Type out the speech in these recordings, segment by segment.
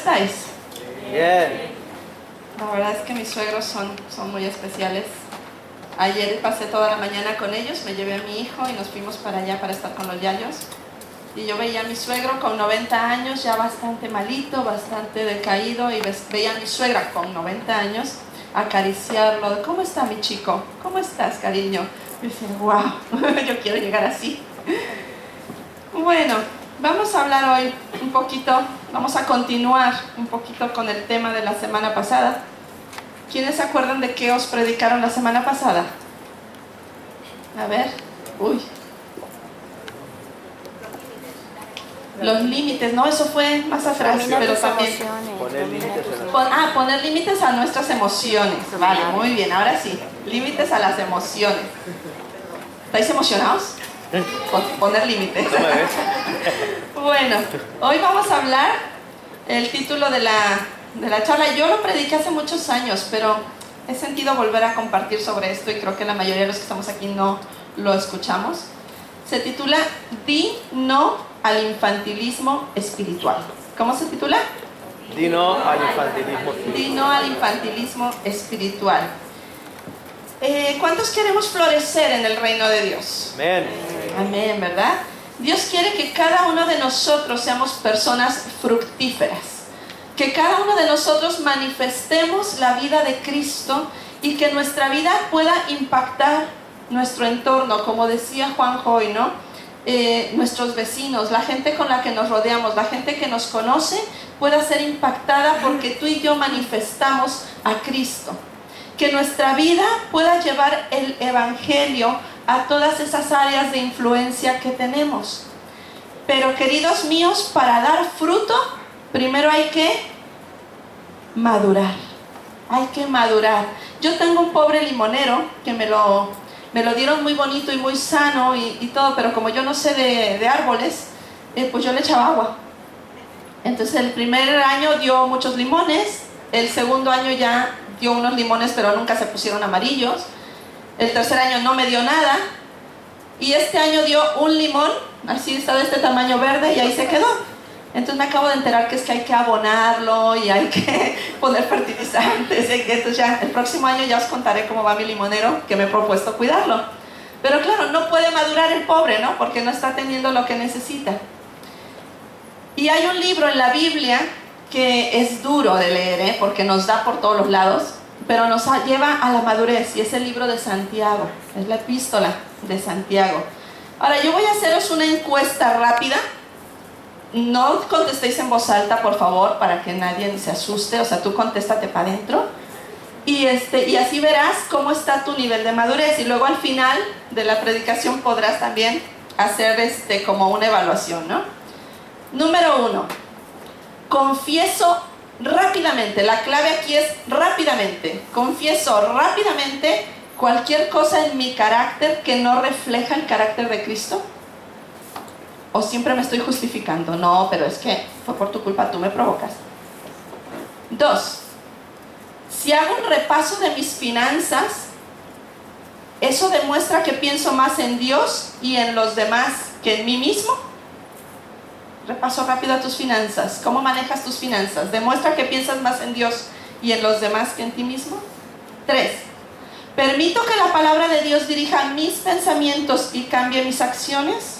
estáis? Bien. La verdad es que mis suegros son muy especiales. Ayer pasé toda la mañana con ellos, me llevé a mi hijo y nos fuimos para allá para estar con los yayos. Y yo veía a mi suegro con 90 años, ya bastante malito, bastante decaído, y veía a mi suegra con 90 años acariciarlo. ¿Cómo está mi chico? ¿Cómo estás, cariño? Y decía, wow, yo quiero llegar así. Bueno, vamos a hablar hoy un poquito, vamos a continuar un poquito con el tema de la semana pasada. ¿Quiénes se acuerdan de qué os predicaron la semana pasada? A ver, los límites, no, eso fue más atrás, pero también poner límites a nuestras emociones. Vale, muy bien, ahora sí, límites a las emociones. ¿Estáis emocionados? Poner límites. Bueno, hoy vamos a hablar, el título de la charla, yo lo prediqué hace muchos años, pero he sentido volver a compartir sobre esto y creo que la mayoría de los que estamos aquí no lo escuchamos. Se titula Di no al infantilismo espiritual. ¿Cómo se titula? Di no al infantilismo espiritual. Di no al infantilismo espiritual. ¿Cuántos queremos florecer en el reino de Dios? Amén. Amén, ¿verdad? Dios quiere que cada uno de nosotros seamos personas fructíferas, que cada uno de nosotros manifestemos la vida de Cristo y que nuestra vida pueda impactar nuestro entorno, como decía Juan Hoy, ¿no? Nuestros vecinos, la gente con la que nos rodeamos, la gente que nos conoce, pueda ser impactada porque tú y yo manifestamos a Cristo. Que nuestra vida pueda llevar el evangelio a todas esas áreas de influencia que tenemos. Pero, queridos míos, para dar fruto, primero hay que madurar. Hay que madurar. Yo tengo un pobre limonero que me lo dieron muy bonito y muy sano y todo, pero como yo no sé de árboles, pues yo le echaba agua. Entonces el primer año dio muchos limones, el segundo año ya dio unos limones, pero nunca se pusieron amarillos. El tercer año no me dio nada. Y este año dio un limón, así está de este tamaño verde, y ahí se quedó. Entonces me acabo de enterar que es que hay que abonarlo y hay que poner fertilizantes. Entonces ya el próximo año ya os contaré cómo va mi limonero, que me he propuesto cuidarlo. Pero claro, no puede madurar el pobre, ¿no? Porque no está teniendo lo que necesita. Y hay un libro en la Biblia que es duro de leer, porque nos da por todos los lados, pero nos lleva a la madurez, y es el libro de Santiago, es la epístola de Santiago. Ahora yo voy a haceros una encuesta rápida. No contestéis en voz alta, por favor, para que nadie se asuste, o sea, tú contéstate para adentro, y así verás cómo está tu nivel de madurez, y luego al final de la predicación podrás también hacer como una evaluación, ¿no? Número 1. Confieso rápidamente, la clave aquí es rápidamente. Confieso rápidamente cualquier cosa en mi carácter que no refleja el carácter de Cristo. ¿O siempre me estoy justificando? No, pero es que fue por tu culpa, tú me provocas. 2. Si hago un repaso de mis finanzas, ¿eso demuestra que pienso más en Dios y en los demás que en mí mismo? Repaso rápido a tus finanzas. ¿Cómo manejas tus finanzas? ¿Demuestra que piensas más en Dios y en los demás que en ti mismo? 3. ¿Permito que la palabra de Dios dirija mis pensamientos y cambie mis acciones?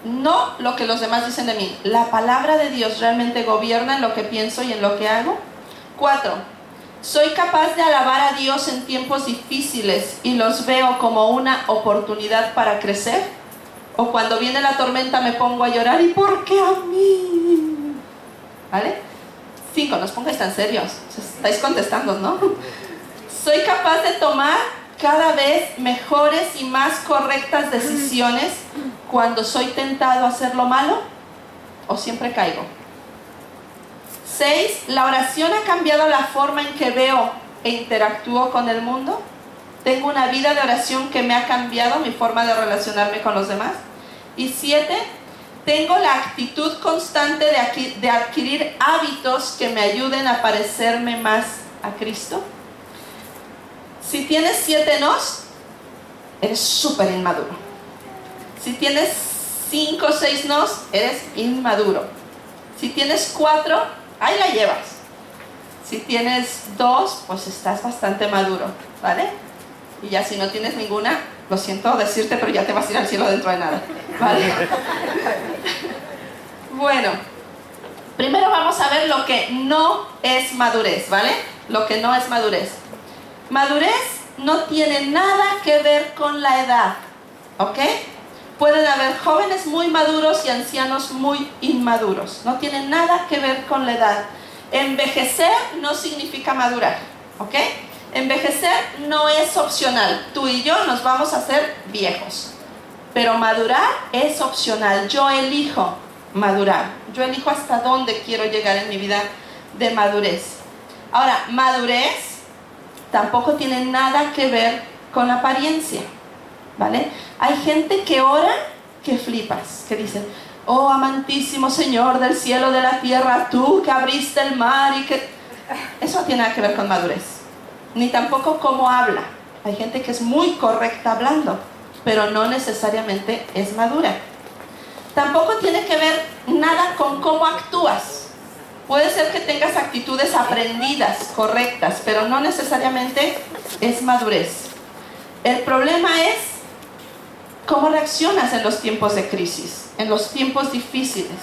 No lo que los demás dicen de mí. ¿La palabra de Dios realmente gobierna en lo que pienso y en lo que hago? 4. ¿Soy capaz de alabar a Dios en tiempos difíciles y los veo como una oportunidad para crecer? ¿O cuando viene la tormenta me pongo a llorar? ¿Y por qué a mí? ¿Vale? 5. No os pongáis tan serios. Estáis contestando, ¿no? ¿Soy capaz de tomar cada vez mejores y más correctas decisiones cuando soy tentado a hacer lo malo? ¿O siempre caigo? 6. ¿La oración ha cambiado la forma en que veo e interactúo con el mundo? ¿Tengo una vida de oración que me ha cambiado mi forma de relacionarme con los demás? Y 7. ¿Tengo la actitud constante de adquirir hábitos que me ayuden a parecerme más a Cristo? Si tienes 7 nos, eres súper inmaduro. Si tienes 5 o 6 nos, eres inmaduro. Si tienes 4, ahí la llevas. Si tienes 2, pues estás bastante maduro, ¿vale? Y ya si no tienes ninguna, lo siento decirte, pero ya te vas a ir al cielo dentro de nada, ¿vale? Bueno, primero vamos a ver lo que no es madurez, ¿vale? Lo que no es madurez. Madurez no tiene nada que ver con la edad, ¿ok? Pueden haber jóvenes muy maduros y ancianos muy inmaduros. No tiene nada que ver con la edad. Envejecer no significa madurar, ¿ok? Envejecer no es opcional. Tú y yo nos vamos a hacer viejos. Pero madurar es opcional. Yo elijo madurar. Yo elijo hasta dónde quiero llegar en mi vida de madurez. Ahora, madurez tampoco tiene nada que ver con apariencia, ¿vale? Hay gente que ora que flipas, que dicen: oh amantísimo Señor del cielo, de la tierra, tú que abriste el mar y que... Eso no tiene nada que ver con madurez, ni tampoco cómo habla. Hay gente que es muy correcta hablando, pero no necesariamente es madura. Tampoco tiene que ver nada con cómo actúas. Puede ser que tengas actitudes aprendidas, correctas, pero no necesariamente es madurez. El problema es cómo reaccionas en los tiempos de crisis, en los tiempos difíciles.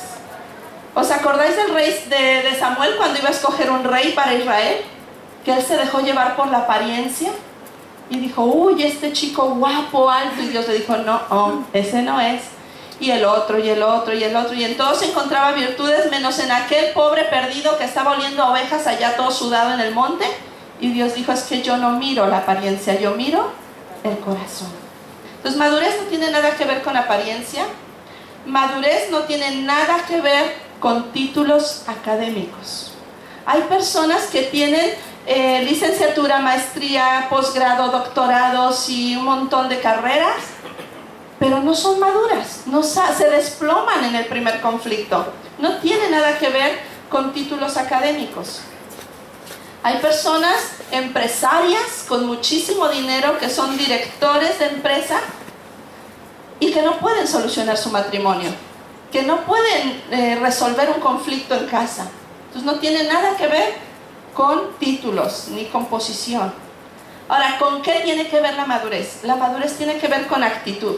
¿Os acordáis del rey de Samuel cuando iba a escoger un rey para Israel? Que él se dejó llevar por la apariencia y dijo: uy, este chico guapo, alto, y Dios le dijo: no, ese no es. Y el otro, y el otro, y el otro, y en todos encontraba virtudes, menos en aquel pobre perdido que estaba oliendo a ovejas allá todo sudado en el monte. Y Dios dijo: es que yo no miro la apariencia, yo miro el corazón. Entonces, madurez no tiene nada que ver con apariencia. Madurez no tiene nada que ver con títulos académicos. Hay personas que tienen licenciatura, maestría, posgrado, doctorados y un montón de carreras, pero no son maduras, se desploman en el primer conflicto. No tiene nada que ver con títulos académicos. Hay personas empresarias con muchísimo dinero que son directores de empresa y que no pueden solucionar su matrimonio, que no pueden resolver un conflicto en casa. Entonces no tiene nada que ver con títulos ni con posición. Ahora, ¿con qué tiene que ver la madurez? La madurez tiene que ver con actitud.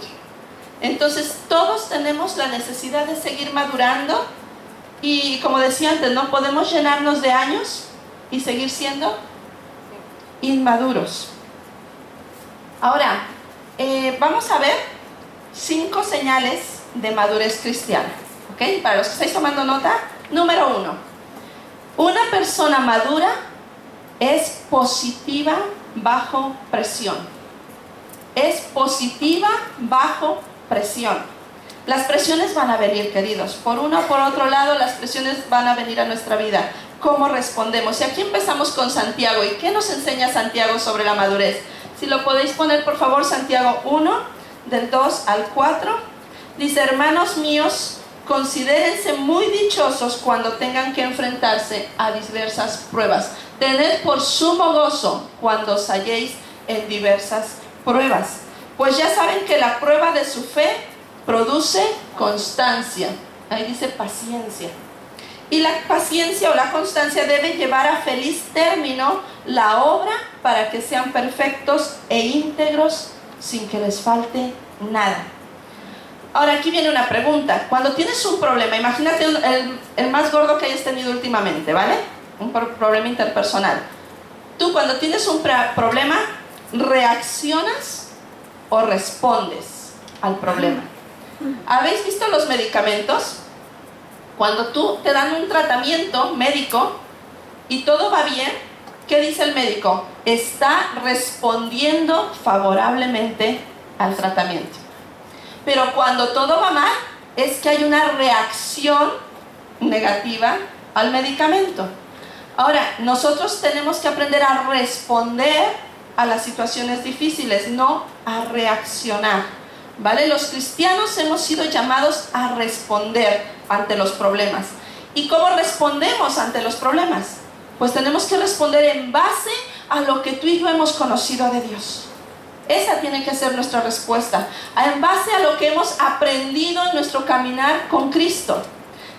Entonces todos tenemos la necesidad de seguir madurando y, como decía antes, no podemos llenarnos de años y seguir siendo inmaduros. Ahora, vamos a ver 5 señales de madurez cristiana, ¿ok? Para los que estáis tomando nota, número 1. Una persona madura es positiva bajo presión. Es positiva bajo presión. Las presiones van a venir, queridos. Por uno o por otro lado, las presiones van a venir a nuestra vida. ¿Cómo respondemos? Y aquí empezamos con Santiago. ¿Y qué nos enseña Santiago sobre la madurez? Si lo podéis poner, por favor, Santiago 1, del 2 al 4. Dice: hermanos míos, considérense muy dichosos cuando tengan que enfrentarse a diversas pruebas. Tened por sumo gozo cuando os halléis en diversas pruebas, pues ya saben que la prueba de su fe produce constancia. Ahí dice paciencia. Y la paciencia o la constancia debe llevar a feliz término la obra para que sean perfectos e íntegros sin que les falte nada. Ahora aquí viene una pregunta. Cuando tienes un problema, imagínate el más gordo que hayas tenido últimamente, ¿vale? Un problema interpersonal. Tú, cuando tienes un problema, ¿reaccionas o respondes al problema? ¿Habéis visto los medicamentos? Cuando tú te dan un tratamiento médico y todo va bien, ¿qué dice el médico? Está respondiendo favorablemente al tratamiento. Pero cuando todo va mal, es que hay una reacción negativa al medicamento. Ahora, nosotros tenemos que aprender a responder a las situaciones difíciles, no a reaccionar, ¿vale? Los cristianos hemos sido llamados a responder ante los problemas. ¿Y cómo respondemos ante los problemas? Pues tenemos que responder en base a lo que tú y yo hemos conocido de Dios. Esa tiene que ser nuestra respuesta, en base a lo que hemos aprendido en nuestro caminar con Cristo.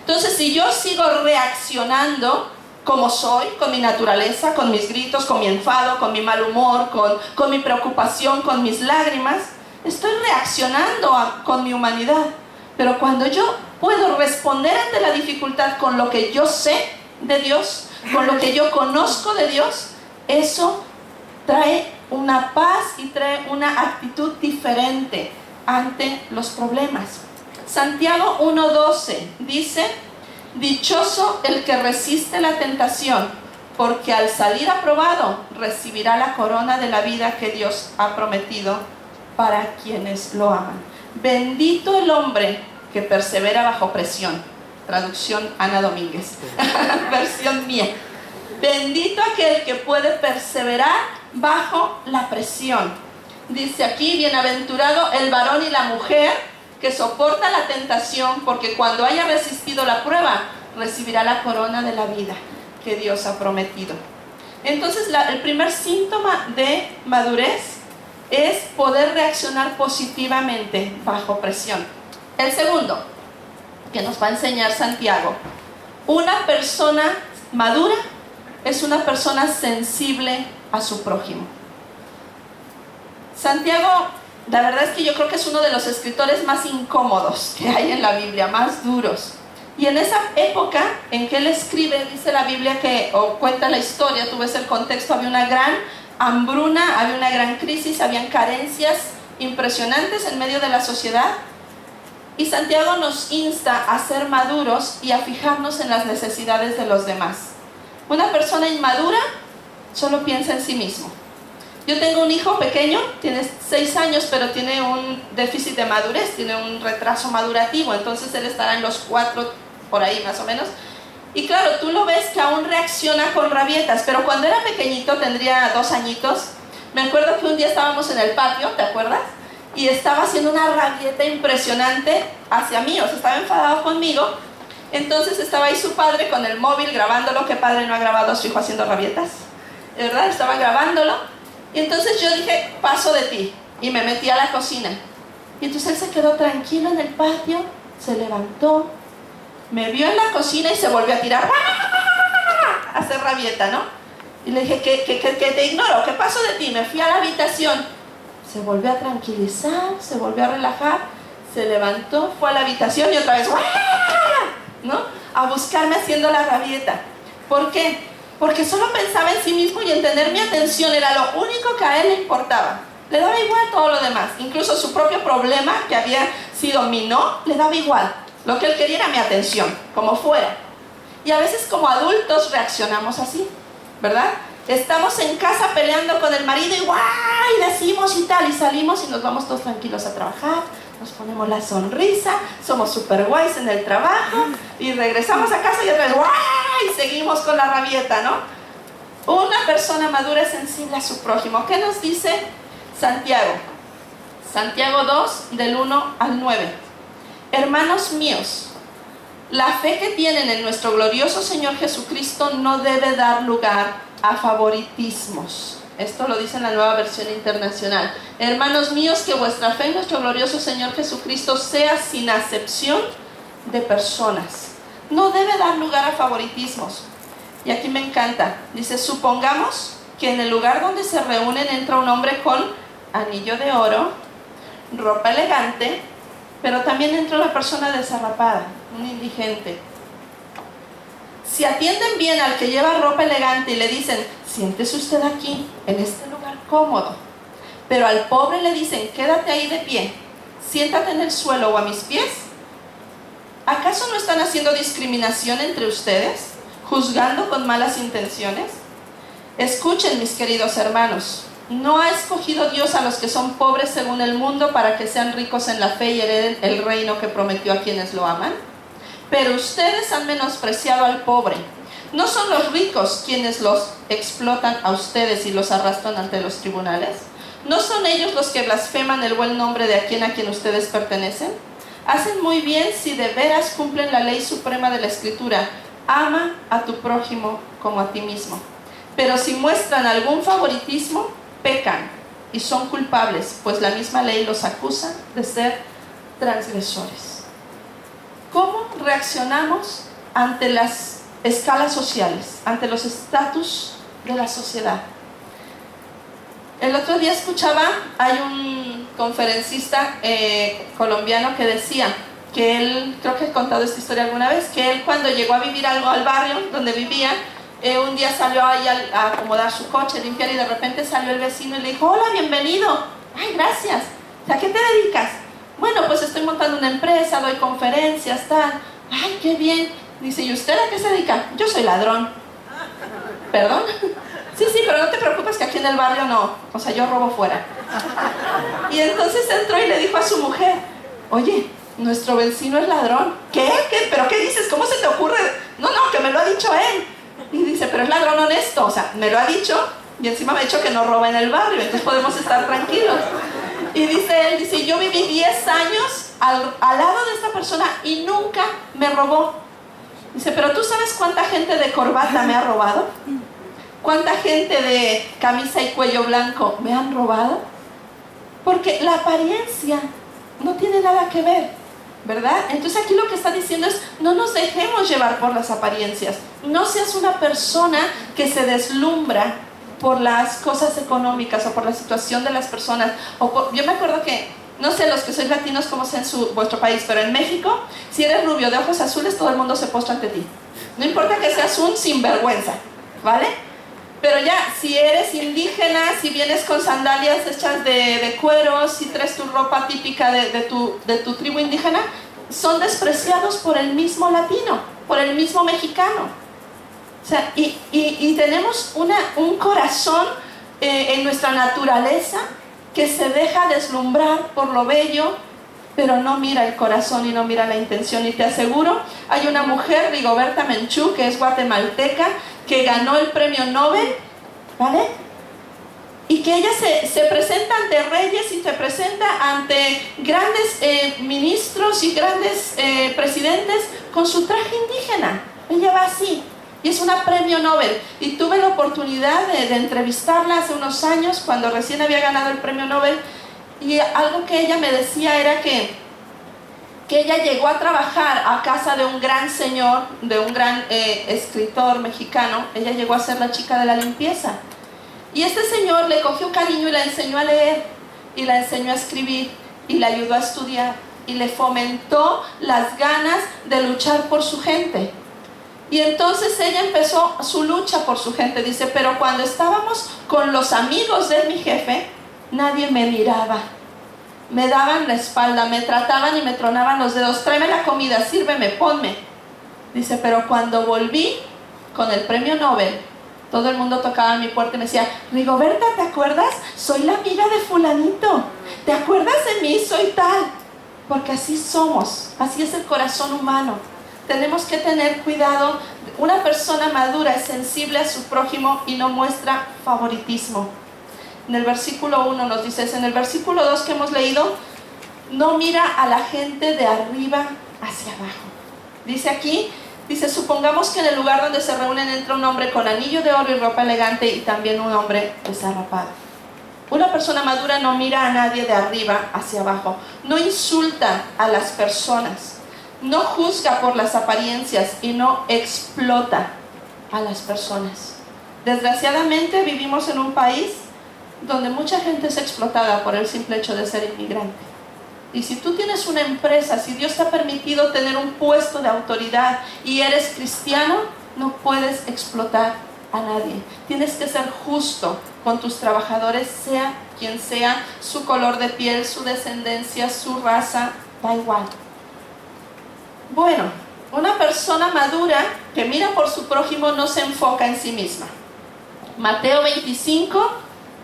Entonces, si yo sigo reaccionando como soy, con mi naturaleza, con mis gritos, con mi enfado, con mi mal humor, con mi preocupación, con mis lágrimas, estoy reaccionando con mi humanidad. Pero cuando yo puedo responder ante la dificultad con lo que yo sé de Dios, con lo que yo conozco de Dios, eso trae una paz y trae una actitud diferente ante los problemas. Santiago 1:12 dice: dichoso el que resiste la tentación, porque al salir aprobado recibirá la corona de la vida que Dios ha prometido para quienes lo aman. Bendito el hombre que persevera bajo presión. Traducción Ana Domínguez, versión mía. Bendito aquel que puede perseverar bajo la presión. Dice aquí: bienaventurado el varón y la mujer que soporta la tentación, porque cuando haya resistido la prueba, recibirá la corona de la vida que Dios ha prometido. Entonces, el primer síntoma de madurez es poder reaccionar positivamente bajo presión. El segundo, que nos va a enseñar Santiago: una persona madura es una persona sensible a su prójimo. Santiago, la verdad es que yo creo que es uno de los escritores más incómodos que hay en la Biblia, más duros. Y en esa época en que él escribe, dice la Biblia o cuenta la historia, tú ves el contexto, había una gran hambruna, había una gran crisis, habían carencias impresionantes en medio de la sociedad. Y Santiago nos insta a ser maduros y a fijarnos en las necesidades de los demás. Una persona inmadura solo piensa en sí mismo. Yo tengo un hijo pequeño, tiene 6 años, pero tiene un déficit de madurez, tiene un retraso madurativo, entonces él estará en los 4, por ahí más o menos. Y claro, tú lo ves que aún reacciona con rabietas, pero cuando era pequeñito, tendría 2 añitos, me acuerdo que un día estábamos en el patio, ¿te acuerdas? Y estaba haciendo una rabieta impresionante hacia mí, o sea, estaba enfadado conmigo. Entonces estaba ahí su padre con el móvil grabándolo. ¿Qué padre no ha grabado a su hijo haciendo rabietas? ¿Verdad? Estaba grabándolo. Y entonces yo dije: paso de ti. Y me metí a la cocina. Y entonces él se quedó tranquilo en el patio, se levantó, me vio en la cocina y se volvió a tirar, a hacer rabieta, ¿no? Y le dije: que te ignoro, ¿qué paso de ti? Me fui a la habitación. Se volvió a tranquilizar, se volvió a relajar, se levantó, fue a la habitación y otra vez, ¿no? A buscarme haciendo la rabieta. ¿Por qué? Porque solo pensaba en sí mismo y en tener mi atención era lo único que a él le importaba. Le daba igual todo lo demás, incluso su propio problema, que había sido mi no, le daba igual. Lo que él quería era mi atención, como fuera. Y a veces como adultos reaccionamos así, ¿verdad? Estamos en casa peleando con el marido y ¡guay! Decimos y tal, y salimos y nos vamos todos tranquilos a trabajar, nos ponemos la sonrisa, somos super guays en el trabajo y regresamos a casa y otra vez ¡guay! Seguimos con la rabieta, ¿no? Una persona madura es sensible a su prójimo. ¿Qué nos dice Santiago? Santiago 2, del 1 al 9. Hermanos míos, la fe que tienen en nuestro glorioso Señor Jesucristo no debe dar lugar a favoritismos. Esto lo dice en la Nueva Versión Internacional. Hermanos míos, que vuestra fe en nuestro glorioso Señor Jesucristo sea sin acepción de personas. No debe dar lugar a favoritismos. Y aquí me encanta. Dice: supongamos que en el lugar donde se reúnen entra un hombre con anillo de oro, ropa elegante, pero también entra una persona desarrapada, un indigente. Si atienden bien al que lleva ropa elegante y le dicen: siéntese usted aquí, en este lugar cómodo, pero al pobre le dicen: quédate ahí de pie, siéntate en el suelo o a mis pies, ¿acaso no están haciendo discriminación entre ustedes, juzgando con malas intenciones? Escuchen, mis queridos hermanos, ¿no ha escogido Dios a los que son pobres según el mundo para que sean ricos en la fe y hereden el reino que prometió a quienes lo aman? Pero ustedes han menospreciado al pobre. ¿No son los ricos quienes los explotan a ustedes y los arrastran ante los tribunales? ¿No son ellos los que blasfeman el buen nombre de a quien ustedes pertenecen? Hacen muy bien si de veras cumplen la ley suprema de la Escritura: ama a tu prójimo como a ti mismo. Pero si muestran algún favoritismo, pecan y son culpables, pues la misma ley los acusa de ser transgresores. ¿Cómo reaccionamos ante las escalas sociales, ante los estatus de la sociedad? El otro día escuchaba, hay un conferencista colombiano que decía que él, creo que he contado esta historia alguna vez, que él cuando llegó a vivir algo al barrio donde vivía, un día salió ahí a acomodar su coche, limpiar, y de repente salió el vecino y le dijo: hola, bienvenido. Ay, gracias. ¿A qué te dedicas? Bueno, pues estoy montando una empresa, doy conferencias, tal. Ay, qué bien. Dice: ¿y usted a qué se dedica? Yo soy ladrón. ¿Perdón? Sí, pero no te preocupes que aquí en el barrio no, o sea, yo robo fuera. Y entonces entró y le dijo a su mujer: oye, nuestro vecino es ladrón. ¿Qué? ¿Pero qué dices? ¿Cómo se te ocurre? No, que me lo ha dicho él. Y dice: pero es ladrón honesto, o sea, me lo ha dicho y encima me ha dicho que no roba en el barrio, entonces podemos estar tranquilos. Y dice él, yo viví 10 años al lado de esta persona y nunca me robó. Dice: pero ¿tú sabes cuánta gente de corbata me ha robado? ¿Cuánta gente de camisa y cuello blanco me han robado? Porque la apariencia no tiene nada que ver, ¿verdad? Entonces aquí lo que está diciendo es: no nos dejemos llevar por las apariencias. No seas una persona que se deslumbra por las cosas económicas o por la situación de las personas. Yo me acuerdo que, no sé los que sois latinos cómo sea en vuestro país, pero en México, si eres rubio de ojos azules, todo el mundo se postra ante ti. No importa que seas un sinvergüenza, ¿vale? Pero ya, si eres indígena, si vienes con sandalias hechas de cuero, si traes tu ropa típica de tu tribu indígena, son despreciados por el mismo latino, por el mismo mexicano. O sea, y tenemos un corazón en nuestra naturaleza que se deja deslumbrar por lo bello, pero no mira el corazón y no mira la intención. Y te aseguro, hay una mujer, Rigoberta Menchú, que es guatemalteca, que ganó el premio Nobel, ¿vale? Y que ella se presenta ante reyes y se presenta ante grandes ministros y grandes presidentes con su traje indígena. Ella va así. Y es una premio Nobel. Y tuve la oportunidad de entrevistarla hace unos años, cuando recién había ganado el premio Nobel. Y algo que ella me decía era que ella llegó a trabajar a casa de un gran señor, de un gran escritor mexicano. Ella llegó a ser la chica de la limpieza. Y este señor le cogió cariño y la enseñó a leer, y la enseñó a escribir, y la ayudó a estudiar, y le fomentó las ganas de luchar por su gente. Y entonces ella empezó su lucha por su gente. Dice: pero cuando estábamos con los amigos de mi jefe, nadie me miraba. Me daban la espalda, me trataban y me tronaban los dedos. Tráeme la comida, sírveme, ponme. Dice: pero cuando volví con el premio Nobel, todo el mundo tocaba a mi puerta y me decía: Rigoberta, ¿te acuerdas? Soy la amiga de fulanito. ¿Te acuerdas de mí? Soy tal. Porque así somos, así es el corazón humano. Tenemos que tener cuidado. Una persona madura es sensible a su prójimo y no muestra favoritismo. En el versículo 1 nos dice eso. En el versículo 2 que hemos leído, no mira a la gente de arriba hacia abajo. Dice aquí, supongamos que en el lugar donde se reúnen entra un hombre con anillo de oro y ropa elegante y también un hombre desarrapado. Una persona madura no mira a nadie de arriba hacia abajo. No insulta a las personas. No juzga por las apariencias y no explota a las personas. Desgraciadamente vivimos en un país donde mucha gente es explotada por el simple hecho de ser inmigrante. Y si tú tienes una empresa, si Dios te ha permitido tener un puesto de autoridad y eres cristiano, no puedes explotar a nadie. Tienes que ser justo con tus trabajadores, sea quien sea, su color de piel, su descendencia, su raza, da igual. Bueno, una persona madura que mira por su prójimo no se enfoca en sí misma. Mateo 25,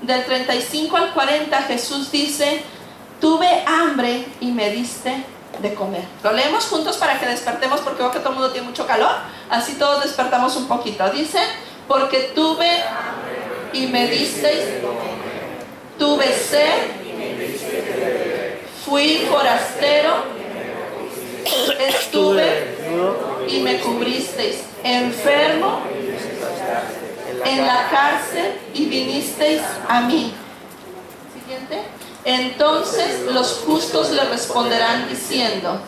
del 35 al 40, Jesús dice: tuve hambre y me diste de comer. Lo leemos juntos para que despertemos, porque veo que todo el mundo tiene mucho calor. Así todos despertamos un poquito. Dice: porque tuve hambre y me disteis de comer. Tuve sed, fui forastero, estuve y me cubristeis, enfermo, en la cárcel y vinisteis a mí. Siguiente. Entonces los justos le responderán diciendo: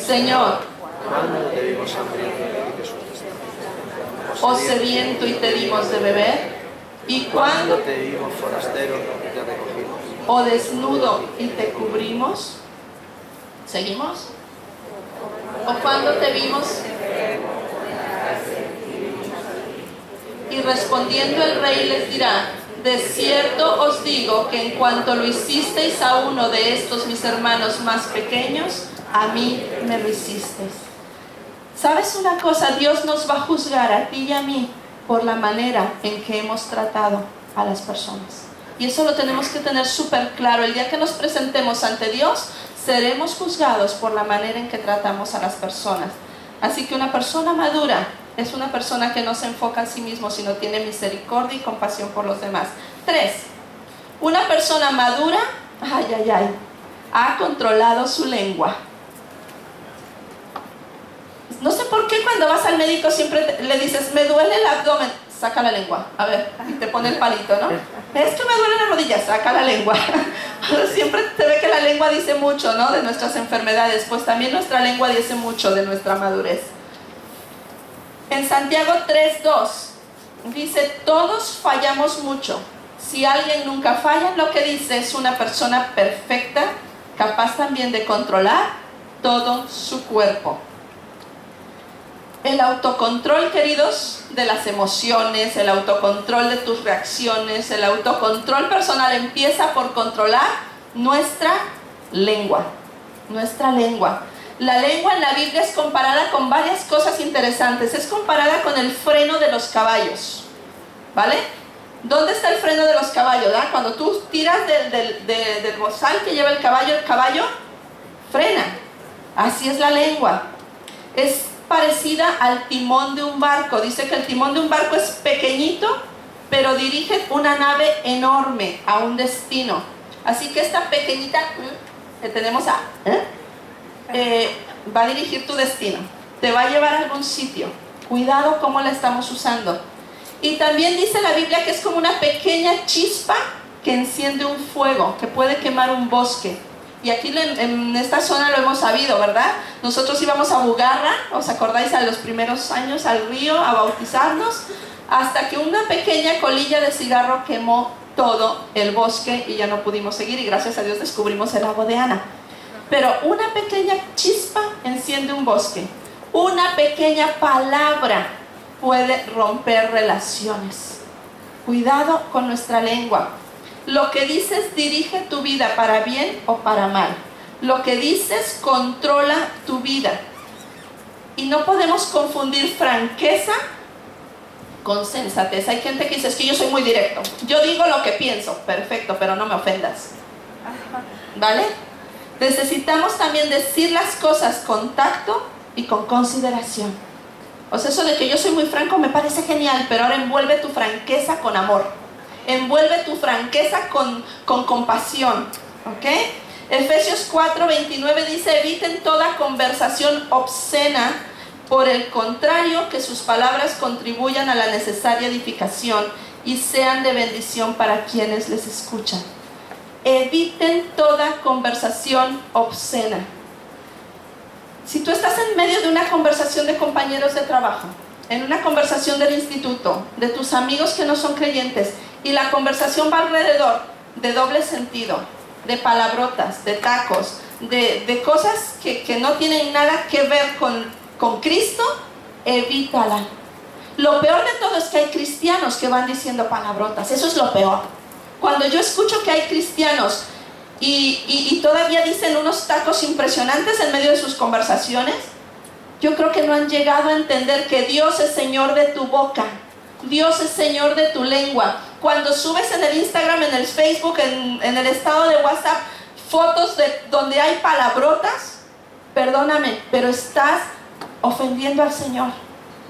Señor, Cuando te vimos hambriento y te sustentaste. o sediento y te dimos de beber? ¿Y Cuando cuando te vimos forastero y te recogimos. o desnudo y te cubrimos? ¿Seguimos? ¿O cuando te vimos? Y respondiendo el rey les dirá: de cierto os digo que en cuanto lo hicisteis a uno de estos mis hermanos más pequeños, a mí me lo hicisteis. ¿Sabes una cosa? Dios nos va a juzgar a ti y a mí por la manera en que hemos tratado a las personas. Y eso lo tenemos que tener súper claro. El día que nos presentemos ante Dios, seremos juzgados por la manera en que tratamos a las personas. Así que una persona madura es una persona que no se enfoca en sí mismo, sino tiene misericordia y compasión por los demás. 3. Una persona madura, ha controlado su lengua. No sé por qué cuando vas al médico siempre le dices: me duele el abdomen, saca la lengua, a ver, y te pone el palito, ¿no? Es que me duele la rodilla, saca la lengua. Siempre te ve que la lengua dice mucho, ¿no?, de nuestras enfermedades. Pues también nuestra lengua dice mucho de nuestra madurez. En Santiago 3:2 dice: todos fallamos mucho. Si alguien nunca falla en lo que dice, es una persona perfecta, capaz también de controlar todo su cuerpo. El autocontrol, queridos, de las emociones, el autocontrol de tus reacciones, el autocontrol personal empieza por controlar nuestra lengua. Nuestra lengua. La lengua en la Biblia es comparada con varias cosas interesantes. Es comparada con el freno de los caballos, ¿vale? ¿Dónde está el freno de los caballos? ¿Verdad? Cuando tú tiras del bozal que lleva el caballo frena. Así es la lengua. Es parecida al timón de un barco. Dice que el timón de un barco es pequeñito, pero dirige una nave enorme a un destino. Así que esta pequeñita que tenemos va a dirigir tu destino, te va a llevar a algún sitio. Cuidado cómo la estamos usando. Y también dice la Biblia que es como una pequeña chispa que enciende un fuego, que puede quemar un bosque. Y aquí en esta zona lo hemos sabido, ¿verdad? Nosotros íbamos a Bugarra, ¿os acordáis? A los primeros años al río a bautizarnos, hasta que una pequeña colilla de cigarro quemó todo el bosque y ya no pudimos seguir, y gracias a Dios descubrimos el lago de Ana. Pero una pequeña chispa enciende un bosque. Una pequeña palabra puede romper relaciones. Cuidado con nuestra lengua. Lo que dices dirige tu vida para bien o para mal. Lo que dices controla tu vida. Y no podemos confundir franqueza con sensatez. Hay gente que dice: es que yo soy muy directo, yo digo lo que pienso. Perfecto, pero no me ofendas, ¿vale? Necesitamos también decir las cosas con tacto y con consideración. O sea, eso de que yo soy muy franco me parece genial, pero ahora envuelve tu franqueza con amor. Envuelve tu franqueza con compasión, ¿ok? Efesios 4:29 dice: eviten toda conversación obscena, por el contrario, que sus palabras contribuyan a la necesaria edificación y sean de bendición para quienes les escuchan. Eviten toda conversación obscena. Si tú estás en medio de una conversación de compañeros de trabajo, en una conversación del instituto, de tus amigos que no son creyentes, y la conversación va alrededor de doble sentido, de palabrotas, de tacos, de cosas que no tienen nada que ver con Cristo, evítala. Lo peor de todo es que hay cristianos que van diciendo palabrotas. Eso es lo peor. Cuando yo escucho que hay cristianos y todavía dicen unos tacos impresionantes en medio de sus conversaciones, yo creo que no han llegado a entender que Dios es Señor de tu boca. Dios es Señor de tu lengua. Cuando subes en el Instagram, en el Facebook, en el estado de WhatsApp, fotos donde hay palabrotas, perdóname, pero estás ofendiendo al Señor.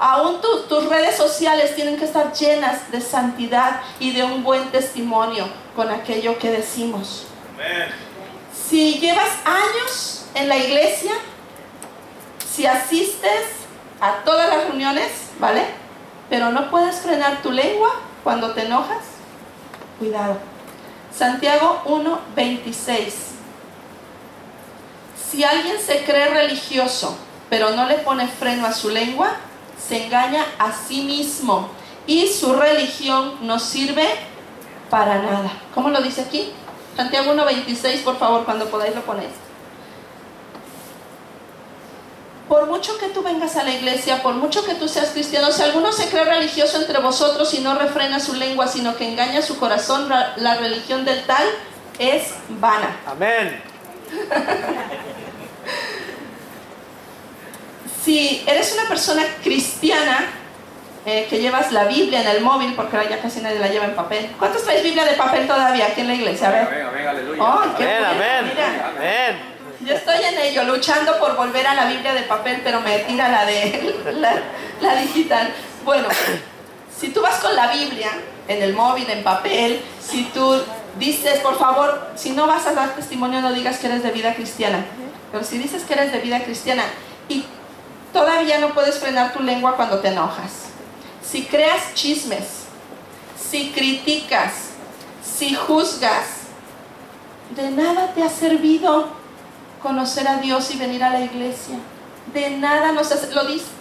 Aún tus redes sociales tienen que estar llenas de santidad y de un buen testimonio con aquello que decimos. Amén. Si llevas años en la iglesia, si asistes a todas las reuniones, ¿vale?, pero no puedes frenar tu lengua cuando te enojas, cuidado. Santiago 1:26. Si alguien se cree religioso, pero no le pone freno a su lengua, se engaña a sí mismo y su religión no sirve para nada. ¿Cómo lo dice aquí? Santiago 1:26, por favor, cuando podáis lo ponéis. Por mucho que tú vengas a la iglesia, por mucho que tú seas cristiano, si alguno se cree religioso entre vosotros y no refrena su lengua, sino que engaña su corazón, la religión del tal es vana. Amén. Si eres una persona cristiana, que llevas la Biblia en el móvil, porque ahora ya casi nadie la lleva en papel. ¿Cuántos traéis Biblia de papel todavía aquí en la iglesia? A ver. Amén, amén, aleluya. Oh, qué Amén, bueno, amén. mira. Amén. Yo estoy en ello, luchando por volver a la Biblia de papel, pero me tira la digital. Bueno, si tú vas con la Biblia en el móvil, en papel, si tú dices, por favor, si no vas a dar testimonio, no digas que eres de vida cristiana. Pero si dices que eres de vida cristiana y todavía no puedes frenar tu lengua cuando te enojas, si creas chismes, si criticas, si juzgas, de nada te ha servido conocer a Dios y venir a la iglesia. De nada nos hace,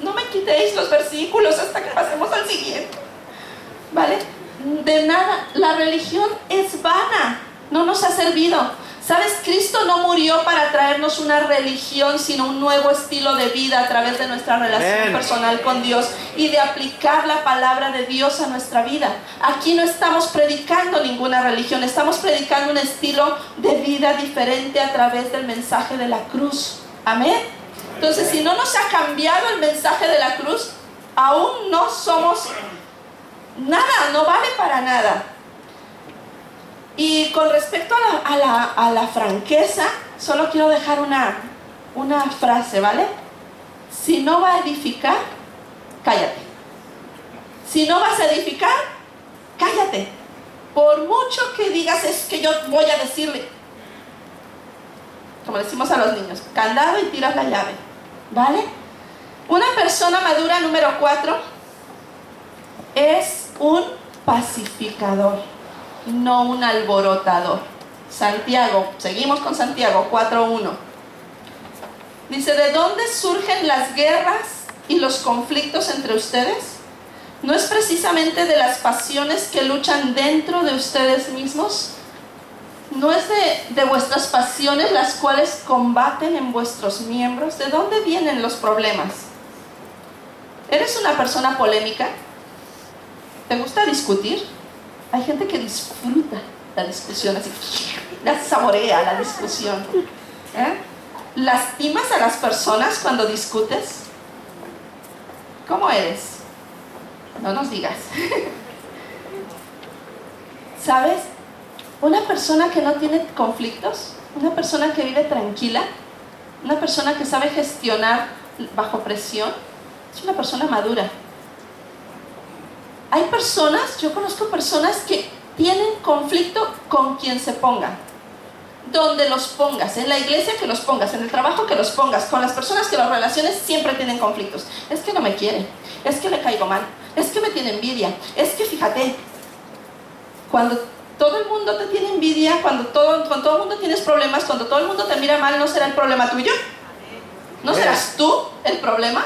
no me quitéis los versículos hasta que pasemos al siguiente. ¿Vale? De nada, la religión es vana, no nos ha servido. ¿Sabes? Cristo no murió para traernos una religión, sino un nuevo estilo de vida a través de nuestra relación personal con Dios y de aplicar la palabra de Dios a nuestra vida. Aquí no estamos predicando ninguna religión, estamos predicando un estilo de vida diferente a través del mensaje de la cruz. Amén. Entonces, si no nos ha cambiado el mensaje de la cruz, aún no somos nada, no vale para nada. Y con respecto a la franqueza, solo quiero dejar una frase, ¿vale? Si no va a edificar, cállate. Si no vas a edificar, cállate. Por mucho que digas, es que yo voy a decirle, como decimos a los niños, candado y tiras la llave, ¿vale? Una persona madura, número 4, es un pacificador, no un alborotador. Santiago, seguimos con Santiago 4:1. Dice, ¿de dónde surgen las guerras y los conflictos entre ustedes? ¿No es precisamente de las pasiones que luchan dentro de ustedes mismos? ¿No es de vuestras pasiones las cuales combaten en vuestros miembros? ¿De dónde vienen los problemas? ¿Eres una persona polémica? ¿Te gusta discutir? Hay gente que disfruta la discusión, así, la saborea la discusión. ¿Lastimas a las personas cuando discutes? ¿Cómo eres? No nos digas. ¿Sabes? Una persona que no tiene conflictos, una persona que vive tranquila, una persona que sabe gestionar bajo presión, es una persona madura. Hay personas, yo conozco personas que tienen conflicto con quien se pongan, donde los pongas, en la iglesia que los pongas, en el trabajo que los pongas, con las personas que los relaciones, siempre tienen conflictos. Es que no me quiere, es que le caigo mal, es que me tiene envidia, es que fíjate, cuando todo el mundo te tiene envidia, cuando con todo el mundo tienes problemas, cuando todo el mundo te mira mal, ¿no será el problema tuyo? ¿No serás tú el problema?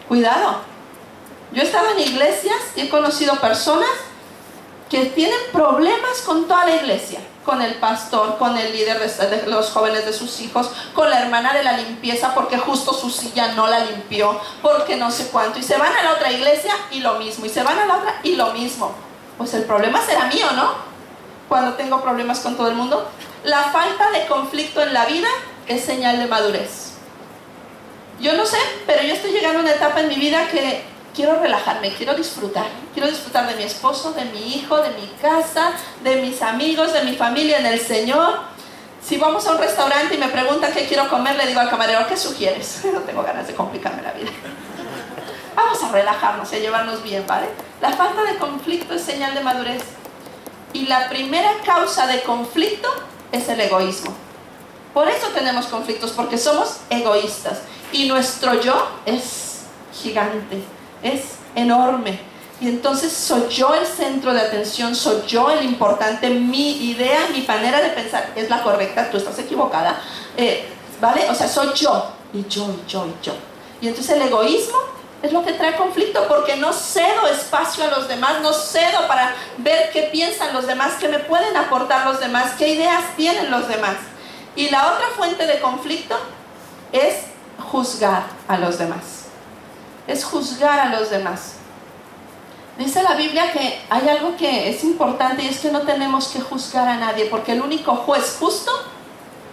Cuidado. Yo he estado en iglesias y he conocido personas que tienen problemas con toda la iglesia, con el pastor, con el líder de los jóvenes de sus hijos, con la hermana de la limpieza porque justo su silla no la limpió, porque no sé cuánto, y se van a la otra iglesia y lo mismo, y se van a la otra y lo mismo. Pues el problema será mío, ¿no? Cuando tengo problemas con todo el mundo. La falta de conflicto en la vida es señal de madurez. Yo no sé, pero yo estoy llegando a una etapa en mi vida que quiero relajarme, quiero disfrutar de mi esposo, de mi hijo, de mi casa, de mis amigos, de mi familia en el Señor. Si vamos a un restaurante y me preguntan qué quiero comer, le digo al camarero, ¿qué sugieres? No tengo ganas de complicarme la vida. Vamos a relajarnos y a llevarnos bien, ¿vale? La falta de conflicto es señal de madurez. Y la primera causa de conflicto es el egoísmo. Por eso tenemos conflictos, porque somos egoístas. Y nuestro yo es gigante, es enorme. Y entonces soy yo el centro de atención, soy yo el importante, mi idea, mi manera de pensar es la correcta, tú estás equivocada, ¿vale? O sea, soy yo. y yo, y yo, y yo. Y entonces el egoísmo es lo que trae conflicto, porque no cedo espacio a los demás, no cedo para ver qué piensan los demás, qué me pueden aportar los demás, qué ideas tienen los demás. Y la otra fuente de conflicto es juzgar a los demás. Es juzgar a los demás. Dice la Biblia que hay algo que es importante, y es que no tenemos que juzgar a nadie, porque el único juez justo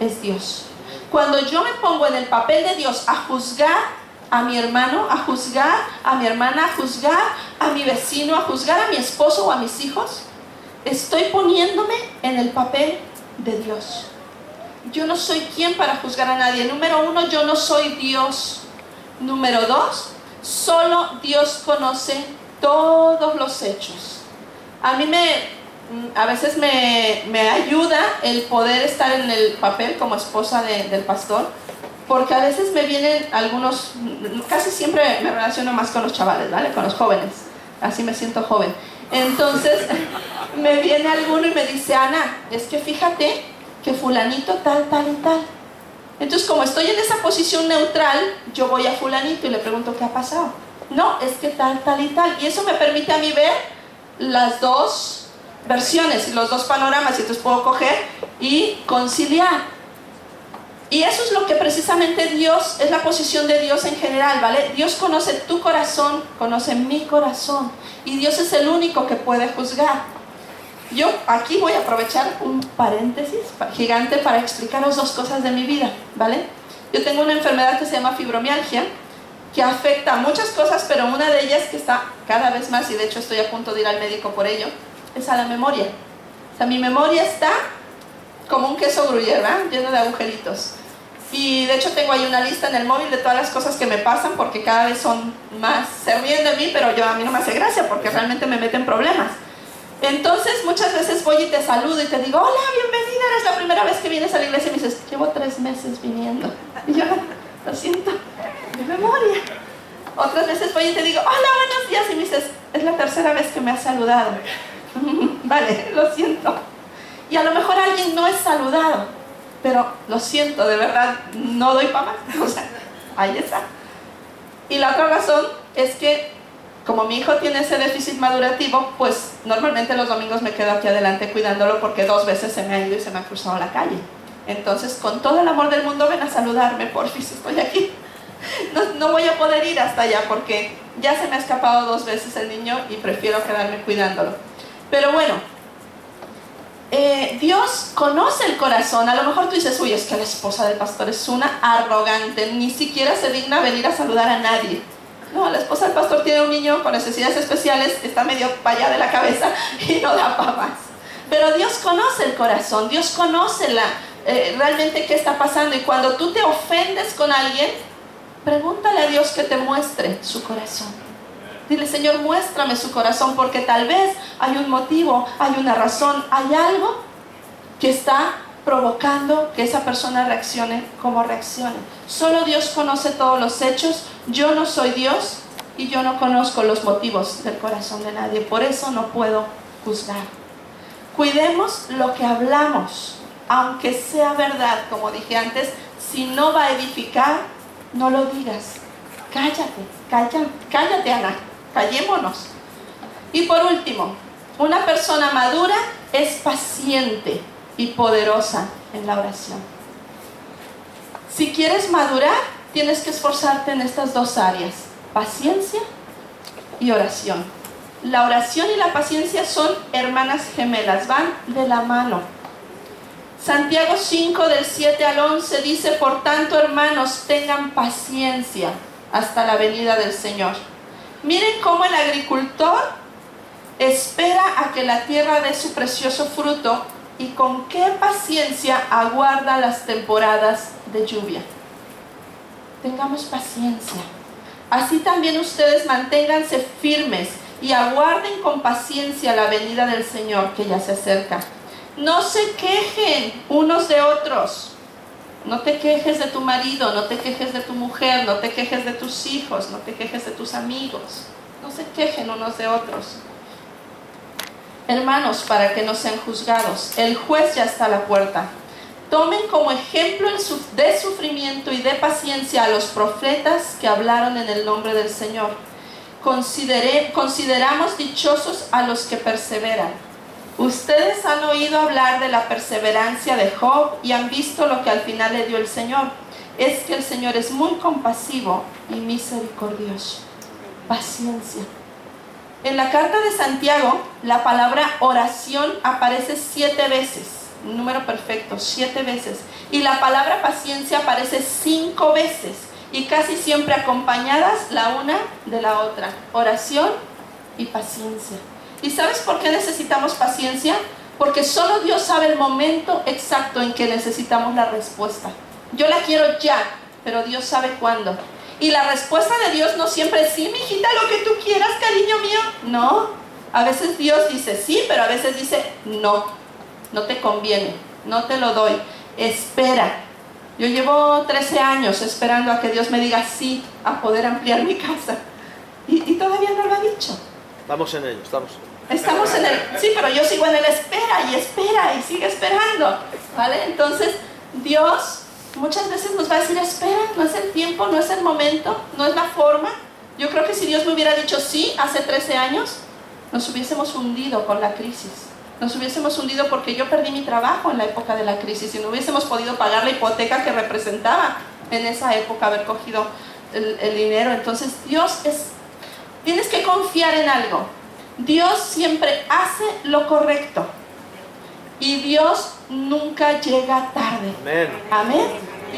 es Dios. Cuando yo me pongo en el papel de Dios a juzgar a mi hermano, a juzgar a mi hermana, a juzgar a mi vecino, a juzgar a mi esposo o a mis hijos, estoy poniéndome en el papel de Dios. Yo no soy quien para juzgar a nadie. Número 1, yo no soy Dios. Número 2, solo Dios conoce todos los hechos. A veces me ayuda el poder estar en el papel como esposa del pastor, porque a veces me vienen algunos, casi siempre me relaciono más con los chavales, ¿vale? Con los jóvenes, así me siento joven. Entonces me viene alguno y me dice: Ana, es que fíjate que fulanito tal, tal y tal. Entonces, como estoy en esa posición neutral, yo voy a fulanito y le pregunto: ¿qué ha pasado? No, es que tal, tal y tal. Y eso me permite a mí ver las dos versiones y los dos panoramas, y entonces puedo coger y conciliar. Y eso es lo que precisamente Dios, es la posición de Dios en general, ¿vale? Dios conoce tu corazón, conoce mi corazón, y Dios es el único que puede juzgar. Yo aquí voy a aprovechar un paréntesis gigante para explicaros dos cosas de mi vida, ¿vale? Yo tengo una enfermedad que se llama fibromialgia, que afecta a muchas cosas, pero una de ellas, que está cada vez más, y de hecho estoy a punto de ir al médico por ello, es a la memoria. O sea, mi memoria está como un queso gruyere, ¿verdad? Lleno de agujeritos. Y de hecho tengo ahí una lista en el móvil de todas las cosas que me pasan, porque cada vez son más, se ríen de mí, pero a mí no me hace gracia porque realmente me meten problemas. Entonces muchas veces voy y te saludo y te digo: hola, bienvenida, eres la primera vez que vienes a la iglesia. Y me dices: llevo 3 meses viniendo. Y yo: lo siento, de memoria. Otras veces voy y te digo: hola, buenos días. Y me dices: es la 3ª vez que me has saludado. Vale, lo siento. Y a lo mejor alguien no es saludado, pero lo siento, de verdad, no doy para más. O sea, ahí está. Y la otra razón es que, como mi hijo tiene ese déficit madurativo, pues normalmente los domingos me quedo aquí adelante cuidándolo, porque 2 veces se me ha ido y se me ha cruzado la calle. Entonces, con todo el amor del mundo, ven a saludarme, porfis, estoy aquí. No voy a poder ir hasta allá porque ya se me ha escapado 2 veces el niño y prefiero quedarme cuidándolo. Pero bueno, Dios conoce el corazón. A lo mejor tú dices: uy, es que la esposa del pastor es una arrogante, ni siquiera se digna venir a saludar a nadie. No, la esposa del pastor tiene un niño con necesidades especiales, está medio para allá de la cabeza y no da para más. Pero Dios conoce el corazón, Dios conoce realmente qué está pasando. Y cuando tú te ofendes con alguien, pregúntale a Dios que te muestre su corazón. Dile: Señor, muéstrame su corazón, porque tal vez hay un motivo, hay una razón, hay algo que está provocando que esa persona reaccione como reaccione. Solo Dios conoce todos los hechos. Yo no soy Dios y yo no conozco los motivos del corazón de nadie. Por eso no puedo juzgar. Cuidemos lo que hablamos, aunque sea verdad. Como dije antes, si no va a edificar, no lo digas. Cállate, Ana. Callémonos. Y por último, una persona madura es paciente y poderosa en la oración. Si quieres madurar, tienes que esforzarte en estas 2 áreas: paciencia y oración. La oración y la paciencia son hermanas gemelas, van de la mano. Santiago 5, del 7 al 11 dice: por tanto, hermanos, tengan paciencia hasta la venida del Señor. Miren cómo el agricultor espera a que la tierra dé su precioso fruto, y con qué paciencia aguarda las temporadas de lluvia. Tengamos paciencia. Así también ustedes manténganse firmes y aguarden con paciencia la venida del Señor, que ya se acerca. No se quejen unos de otros. No te quejes de tu marido, no te quejes de tu mujer, no te quejes de tus hijos, no te quejes de tus amigos. No se quejen unos de otros. Hermanos, para que no sean juzgados, el juez ya está a la puerta. Tomen como ejemplo de sufrimiento y de paciencia a los profetas que hablaron en el nombre del Señor. Consideramos dichosos a los que perseveran. Ustedes han oído hablar de la perseverancia de Job y han visto lo que al final le dio el Señor. Es que el Señor es muy compasivo y misericordioso. Paciencia. En la carta de Santiago, la palabra oración aparece 7 veces. Un número perfecto, 7 veces. Y la palabra paciencia aparece 5 veces. Y casi siempre acompañadas la una de la otra. Oración y paciencia. ¿Y sabes por qué necesitamos paciencia? Porque solo Dios sabe el momento exacto en que necesitamos la respuesta. Yo la quiero ya, pero Dios sabe cuándo. Y la respuesta de Dios no siempre es sí, mijita, lo que tú quieras, cariño mío. No, a veces Dios dice sí, pero a veces dice no, no te conviene, no te lo doy, espera. Yo llevo 13 años esperando a que Dios me diga sí, a poder ampliar mi casa. Y todavía no lo ha dicho. Vamos en ello, Estamos en el, sí, pero yo sigo en el espera y sigue esperando, ¿vale? Entonces, Dios muchas veces nos va a decir, espera, no es el tiempo, no es el momento, no es la forma. Yo creo que si Dios me hubiera dicho sí hace 13 años, nos hubiésemos hundido con la crisis. Nos hubiésemos hundido porque yo perdí mi trabajo en la época de la crisis y no hubiésemos podido pagar la hipoteca que representaba en esa época haber cogido el dinero. Entonces, tienes que confiar en algo. Dios siempre hace lo correcto. Y Dios nunca llega tarde. Amén. Amén.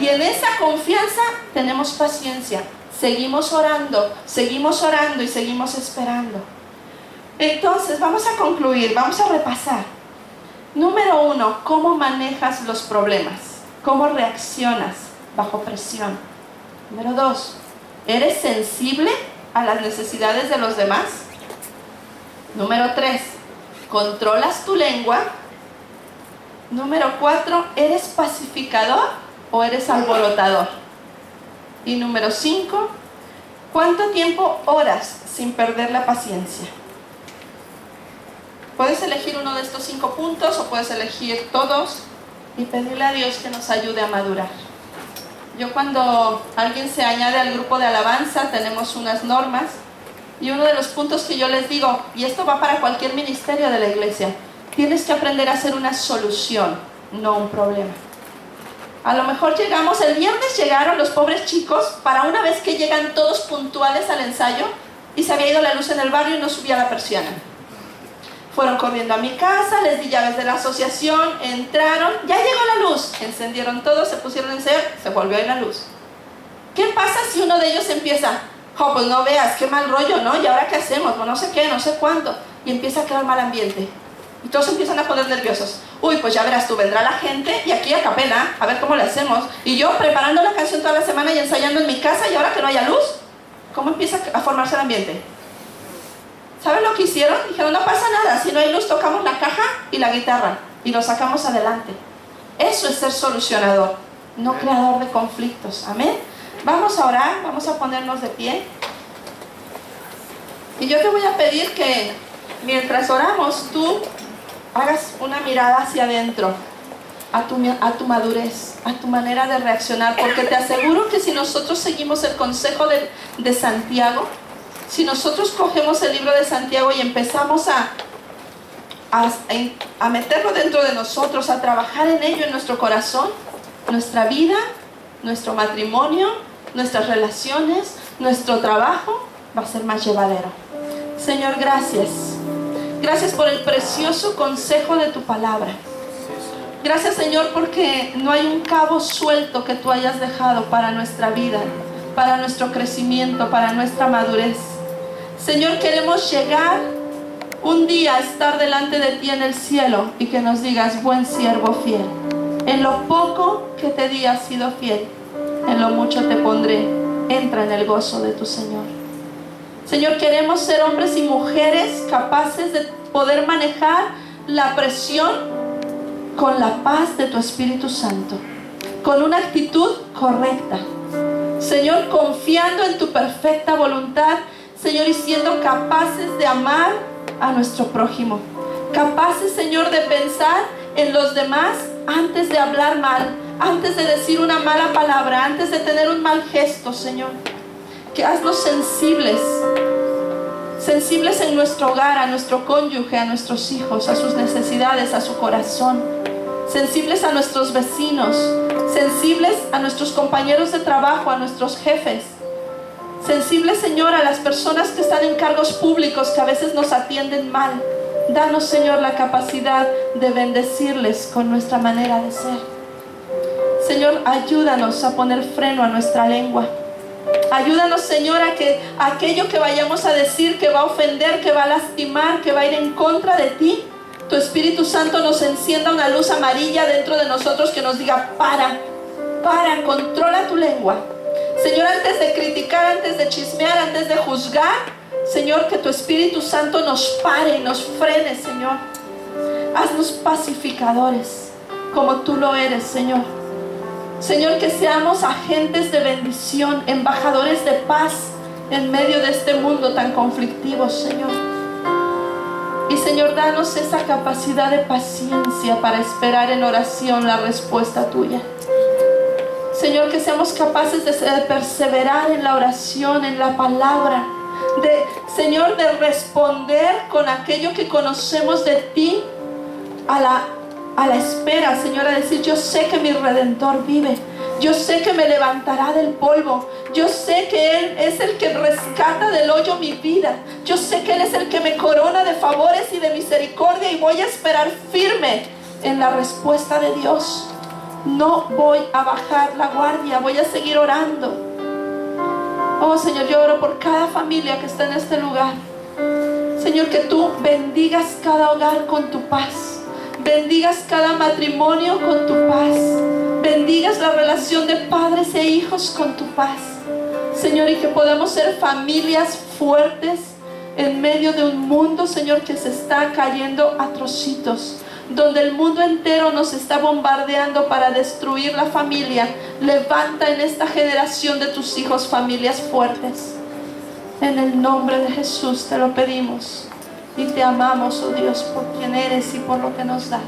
Y en esa confianza tenemos paciencia. Seguimos orando y seguimos esperando. Entonces, vamos a concluir, vamos a repasar. Número 1, ¿cómo manejas los problemas? ¿Cómo reaccionas bajo presión? Número 2, ¿eres sensible a las necesidades de los demás? Número 3, ¿controlas tu lengua? Número 4, ¿eres pacificador o eres alborotador? Y número 5, ¿cuánto tiempo oras sin perder la paciencia? Puedes elegir uno de estos 5 puntos o puedes elegir todos y pedirle a Dios que nos ayude a madurar. Yo cuando alguien se añade al grupo de alabanza tenemos unas normas y uno de los puntos que yo les digo, y esto va para cualquier ministerio de la iglesia, tienes que aprender a hacer una solución, no un problema. A lo mejor el viernes llegaron los pobres chicos para una vez que llegan todos puntuales al ensayo y se había ido la luz en el barrio y no subía la persiana. Fueron corriendo a mi casa, les di llaves de la asociación, entraron, ya llegó la luz, encendieron todo, se pusieron a ensayar, se volvió a ir la luz. ¿Qué pasa si uno de ellos empieza, pues no veas, qué mal rollo, ¿no? ¿Y ahora qué hacemos? Pues no sé qué, no sé cuánto. Y empieza a crear mal ambiente. Y todos empiezan a poner nerviosos. Uy, pues ya verás tú, vendrá la gente y aquí a capela, a ver cómo le hacemos. Y yo preparando la canción toda la semana y ensayando en mi casa y ahora que no haya luz, ¿cómo empieza a formarse el ambiente? ¿Saben lo que hicieron? Dijeron, no pasa nada, si no hay luz tocamos la caja y la guitarra y lo sacamos adelante. Eso es ser solucionador, no creador de conflictos. Amén. Vamos a orar, vamos a ponernos de pie. Y yo te voy a pedir que mientras oramos tú hagas una mirada hacia adentro, a tu madurez, a tu manera de reaccionar, porque te aseguro que si nosotros seguimos el consejo de Santiago, si nosotros cogemos el libro de Santiago y empezamos a meterlo dentro de nosotros, a trabajar en ello en nuestro corazón, nuestra vida, nuestro matrimonio, nuestras relaciones, nuestro trabajo va a ser más llevadero. Señor, gracias. Gracias por el precioso consejo de tu palabra. Gracias, Señor, porque no hay un cabo suelto que tú hayas dejado para nuestra vida, para nuestro crecimiento, para nuestra madurez. Señor, queremos llegar un día a estar delante de ti en el cielo y que nos digas, buen siervo fiel. En lo poco que te di has sido fiel, en lo mucho te pondré. Entra en el gozo de tu Señor. Señor, queremos ser hombres y mujeres capaces de poder manejar la presión con la paz de tu Espíritu Santo, con una actitud correcta. Señor, confiando en tu perfecta voluntad, Señor, y siendo capaces de amar a nuestro prójimo. Capaces, Señor, de pensar en los demás antes de hablar mal, antes de decir una mala palabra, antes de tener un mal gesto, Señor. Que haznos sensibles en nuestro hogar, a nuestro cónyuge, a nuestros hijos, a sus necesidades, a su corazón. Sensibles a nuestros vecinos, sensibles a nuestros compañeros de trabajo, a nuestros jefes. Sensibles, Señor, a las personas que están en cargos públicos que a veces nos atienden mal. Danos, Señor, la capacidad de bendecirles con nuestra manera de ser. Señor, ayúdanos a poner freno a nuestra lengua. Ayúdanos, Señor, a que aquello que vayamos a decir, que va a ofender, que va a lastimar, que va a ir en contra de ti, tu Espíritu Santo nos encienda una luz amarilla dentro de nosotros que nos diga: para, controla tu lengua. Señor, antes de criticar, antes de chismear, antes de juzgar, Señor, que tu Espíritu Santo nos pare y nos frene, Señor. Haznos pacificadores como tú lo eres, Señor. Señor, que seamos agentes de bendición, embajadores de paz en medio de este mundo tan conflictivo, Señor. Y Señor, danos esa capacidad de paciencia para esperar en oración la respuesta tuya. Señor, que seamos capaces de perseverar en la oración, en la palabra. Señor, de responder con aquello que conocemos de ti a la espera, Señor, a decir: yo sé que mi Redentor vive, yo sé que me levantará del polvo, yo sé que Él es el que rescata del hoyo mi vida, yo sé que Él es el que me corona de favores y de misericordia, y voy a esperar firme en la respuesta de Dios. No voy a bajar la guardia, voy a seguir orando. Oh, Señor, yo oro por cada familia que está en este lugar. Señor, que tú bendigas cada hogar con tu paz. Bendigas cada matrimonio con tu paz. Bendigas la relación de padres e hijos con tu paz. Señor, y que podamos ser familias fuertes en medio de un mundo, Señor, que se está cayendo a trocitos, donde el mundo entero nos está bombardeando para destruir la familia. Levanta en esta generación de tus hijos familias fuertes. En el nombre de Jesús te lo pedimos y te amamos, oh Dios, por quien eres y por lo que nos das.